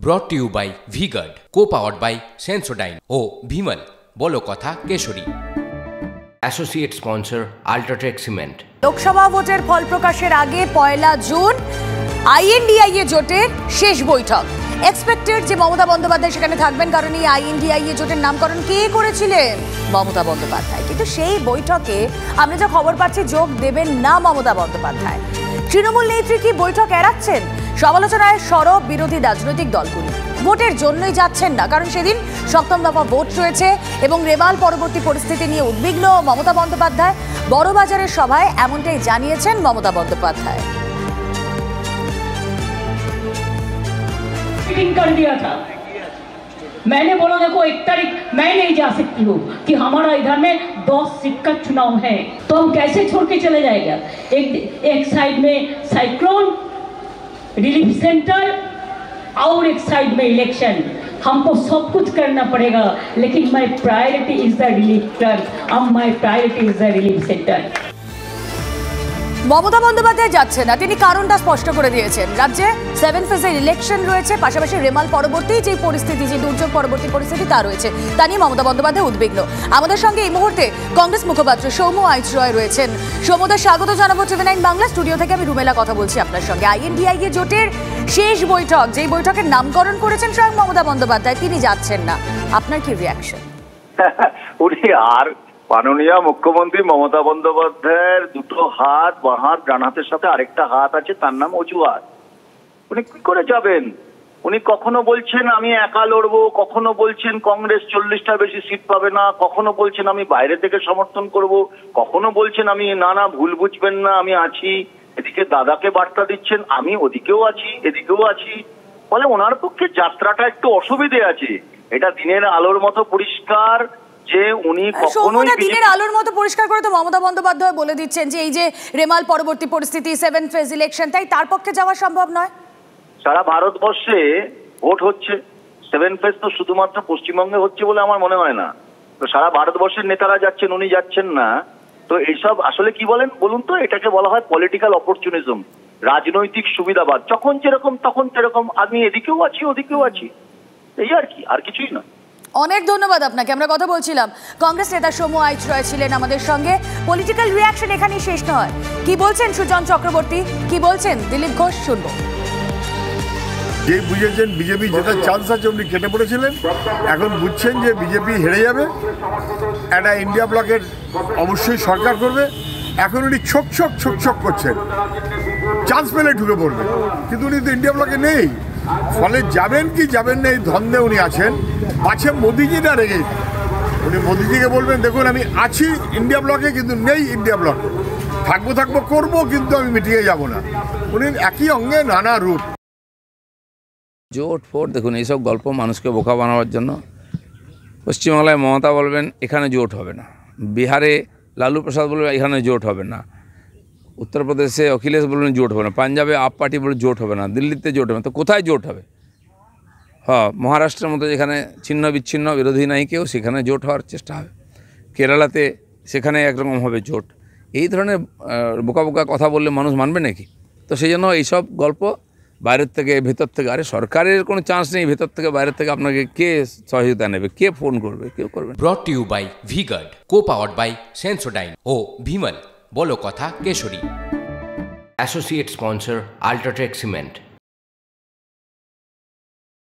Brought to you by V-Guard, co-powered by Sensodyne O Bhimal বলো কথা কেশরী। Associate sponsor UltraTech cement. Lok Sabha ভোটের ফল প্রকাশের আগে 1 জুন আইএনডিআইএ জোটের শেষ বৈঠক। এক্সপেক্টেড যে মমতা বন্দ্যোপাধ্যায় সেখানে থাকবেন, কারণ এই আইএনডিআইএ জোটের নামকরণ কে করেছিলেন? মমতা বন্দ্যোপাধ্যায়। কিন্তু সেই বৈঠকে আমরা যা খবর পাচ্ছি যোগ দেবেন না মমতা বন্দ্যোপাধ্যায়। তৃণমূল নেত্রী কি বৈঠক এড়াচ্ছেন? সমালোচনায় সরব বিরোধী রাজনৈতিক দলগুলি। ভোটের জন্যই যাচ্ছেন না, কারণ সেদিন সপ্তম দফা ভোট রয়েছে এবং রেমাল পরবর্তী পরিস্থিতি নিয়ে উদ্বিগ্ন মমতা বন্দ্যোপাধ্যায়। বড়বাজারের সভায় এমনটাই জানিয়েছেন মমতা বন্দ্যোপাধ্যায়। कर दिया था, मैंने बोला देखो 1 तारीख मैं नहीं जा सकती हूँ कि हमारा इधर में 10 सीट का चुनाव है, तो हम कैसे छोड़ के चले जाएगा? एक साइड में साइक्लोन रिलीफ सेंटर और एक साइड में इलेक्शन। हमको सब कुछ करना पड़ेगा, लेकिन my priority is the relief centre. My priority is the relief centre. Mamata Bandyopadhyay যাচ্ছেন না, তিনি কারণটা স্পষ্ট করে দিয়েছেন। রাজ্যে 7 ফেজের ইলেকশন রয়েছে, পাশাপাশি রেমাল পরবর্তী যে পরিস্থিতি, যে দুর্যোগ পরবর্তী পরিস্থিতি তা রয়েছে, তা নিয়ে মমতা বন্দ্যোপাধ্যায় উদ্বিগ্ন। আমাদের সঙ্গে এই মুহূর্তে কংগ্রেস মুখপাত্র সৌম্য আইচ রয় রয়েছেন। সৌম্যদের স্বাগত জানাবো TV9 বাংলা স্টুডিও থেকে। আমি রুমেলা কথা বলছি আপনার সঙ্গে। আইএনডিআইএ জোটের শেষ বৈঠক, যেই বৈঠকের নামকরণ করেছেন স্বয়ং মমতা বন্দ্যোপাধ্যায়, তিনি যাচ্ছেন না। আপনার কি রিয়াকশন? আর মাননীয় মুখ্যমন্ত্রী মমতা বন্দ্যোপাধ্যায়ের দুটো হাত, বাঁ হাত ডান হাতের সাথে আরেকটা হাত আছে, তার নাম অজুহাত। উনি কি করে যাবেন? উনি কখনো বলছেন আমি একা লড়বো, কখনো বলছেন কংগ্রেস 40টা বেশি সিট পাবে না, কখনো বলছেন আমি বাইরে থেকে সমর্থন করব, কখনো বলছেন আমি না ভুল বুঝবেন না আমি আছি। এদিকে দাদাকে বার্তা দিচ্ছেন আমি ওদিকেও আছি এদিকেও আছি। ফলে ওনার পক্ষে যাত্রাটা একটু অসুবিধে আছে। এটা দিনের আলোর মতো পরিষ্কার যে উনি কখনোই দিনের আলোর মতো পরিষ্কার করে তো মমতা বন্দ্যোপাধ্যায় বলে দিচ্ছেন যে এই যে রেমাল পরবর্তী পরিস্থিতি, 7 ফেজ ইলেকশন, তাই তার পক্ষে যাওয়া সম্ভব নয়। সারা ভারতবর্ষে ভোট হচ্ছে, 7 ফেজ তো শুধুমাত্র পশ্চিমবঙ্গে হচ্ছে বলে আমার মনে হয় না। তো সারা ভারতবর্ষের নেতারা যাচ্ছেন, উনি যাচ্ছেন না। তো এইসব আসলে কি বলেন বলুন তো? এটাকে বলা হয় পলিটিক্যাল অপরচুনিজম, রাজনৈতিক সুবিধাবাদ। যখন যেরকম তখন সেরকম, আমি এদিকেও আছি ওদিকেও আছি, এই আর কি, আর কিছুই না। অনেক ধন্যবাদ আপনাকে। আমরা কথা বলছিলাম কংগ্রেস নেতা সৌম্য আইচ রয় ছিলেন আমাদের সঙ্গে। পলিটিক্যাল রিয়াকশন এখানেই শেষ নয়। কি বলছেন সুজন চক্রবর্তী, কি বলছেন দিলীপ ঘোষ, শুনবো। যে বুঝেছেন বিজেপি জেতার চান্স আছে উনি কেটে পড়েছিলেন, এখন বুঝছেন যে বিজেপি হেরে যাবে, একটা ইন্ডিয়া ব্লকের অবশ্যই সরকার করবে। এখন উনি ছোক করছেন, চান্স পেলে ঢুকে পড়বে, কিন্তু উনি তো ইন্ডিয়া ব্লকে নেই। ফলে যাবেন কি যাবেন না এই ধন্দে উনি আছেন। পাছে মোদিজি না রেগে, উনি মোদিজিকে বলবেন দেখুন আমি আছি ইন্ডিয়া ব্লকে কিন্তু নেই ইন্ডিয়া ব্লকে, থাকবো করবো কিন্তু আমি মিটিংয়ে যাব না। উনি একই অঙ্গে নানা রূপ। জোট ফোট দেখুন, এইসব গল্প মানুষকে বোকা বানাবার জন্য। পশ্চিমবাংলায় মমতা বলবেন এখানে জোট হবে না, বিহারে লালু প্রসাদ বলবেন এখানে জোট হবে না, উত্তরপ্রদেশে অখিলেশ বলবেন জোট হবে না, পাঞ্জাবে আপ পার্টি বলে জোট হবে না, দিল্লিতে জোট হবে না। তো কোথায় জোট হবে? হ্যাঁ, মহারাষ্ট্রের মতো যেখানে ছিন্ন বিচ্ছিন্ন বিরোধী নাই কেউ, সেখানে জোট হওয়ার চেষ্টা হবে। কেরালাতে সেখানে একরকম হবে জোট। এই ধরনের বোকা কথা বললে মানুষ মানবে নাকি? তো সেই জন্য এইসব গল্প বাইরের থেকে ভেতর থেকে, আরে সরকারের কোনো চান্স নেই, ভেতর থেকে বাইরের থেকে আপনাকে কে সহযোগিতা নেবে, কে ফোন করবে, কেউ করবে না। Brought to you by V-Guard, co-powered by Sensodyne O Bhimal বলো কথা কেশরী। Associate sponsor UltraTech cement.